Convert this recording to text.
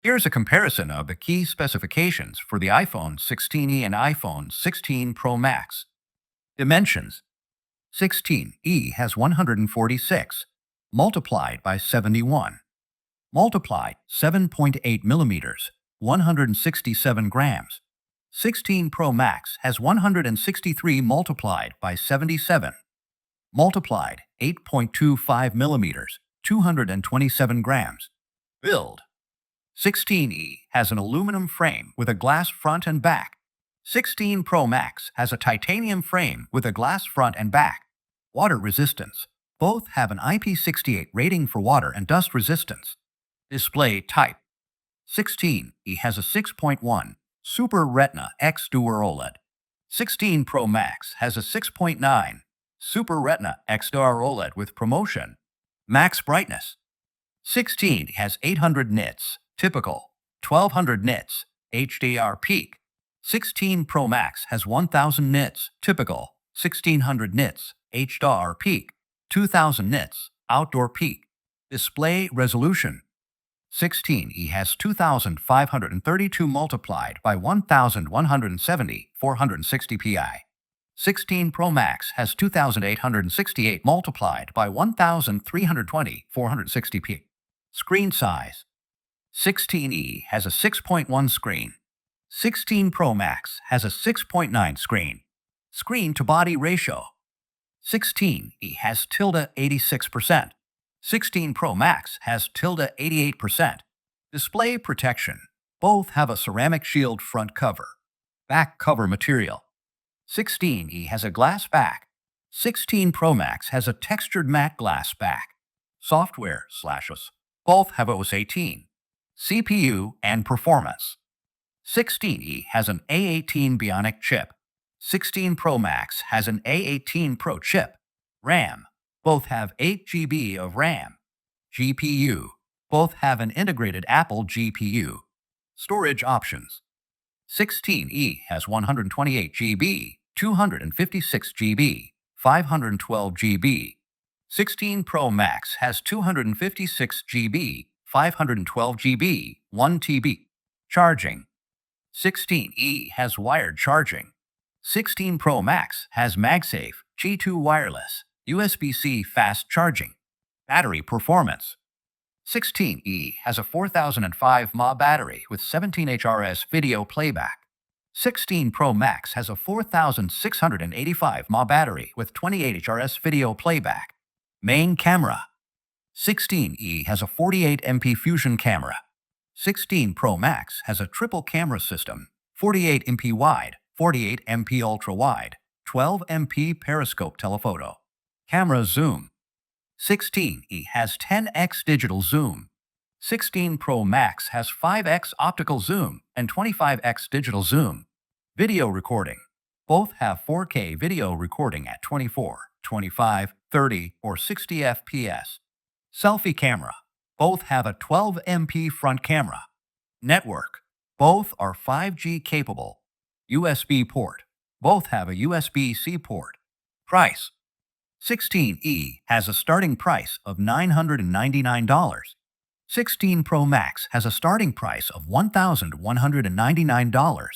Here's a comparison of the key specifications for the iPhone 16e and iPhone 16 Pro Max. Dimensions: 16e has 146, multiplied by 71, multiplied 7.8 millimeters, 167 grams. 16 Pro Max has 163 multiplied by 77, multiplied 8.25 millimeters, 227 grams. Build: 16e has an aluminum frame with a glass front and back. 16 Pro Max has a titanium frame with a glass front and back. Water resistance: both have an IP68 rating for water and dust resistance. Display type: 16e has a 6.1 Super Retina X Dual OLED. 16 Pro Max has a 6.9 Super Retina X Dual OLED with promotion. Max brightness: 16 has 800 nits, typical, 1200 nits, HDR peak. 16 Pro Max has 1000 nits, typical, 1600 nits, HDR peak, 2000 nits, outdoor peak. Display resolution: 16e has 2532 multiplied by 1170 460 pi. 16 Pro Max has 2868 multiplied by 1320 460 pi. Screen size: 16e has a 6.1 screen. 16 Pro Max has a 6.9 screen. Screen to body ratio: 16e has tilde 86%. 16 Pro Max has tilde 88%. Display protection: both have a ceramic shield front cover. Back cover material: 16e has a glass back. 16 Pro Max has a textured matte glass back. Software/OS: both have OS 18. CPU and performance: 16e has an A18 Bionic chip. 16 Pro Max has an A18 Pro chip. RAM: both have 8 GB of RAM. GPU: both have an integrated Apple GPU. Storage options: 16e has 128 GB, 256 GB, 512 GB. 16 Pro Max has 256 GB, 512 GB, 1 TB. Charging: 16e has wired charging. 16 Pro Max has MagSafe G2 wireless, USB-C fast charging. Battery performance: 16e has a 4005 mAh battery with 17HRS video playback. 16 Pro Max has a 4685 mAh battery with 28HRS video playback. Main camera: 16e has a 48MP Fusion camera. 16 Pro Max has a triple camera system: 48MP wide, 48MP ultra wide, 12MP periscope telephoto. Camera zoom: 16e has 10x digital zoom. 16 Pro Max has 5x optical zoom and 25x digital zoom. Video recording: both have 4K video recording at 24, 25, 30, or 60 FPS. Selfie camera: both have a 12MP front camera. Network: both are 5G capable. USB port: both have a USB-C port. Price: 16e has a starting price of $999. 16 Pro Max has a starting price of $1,199.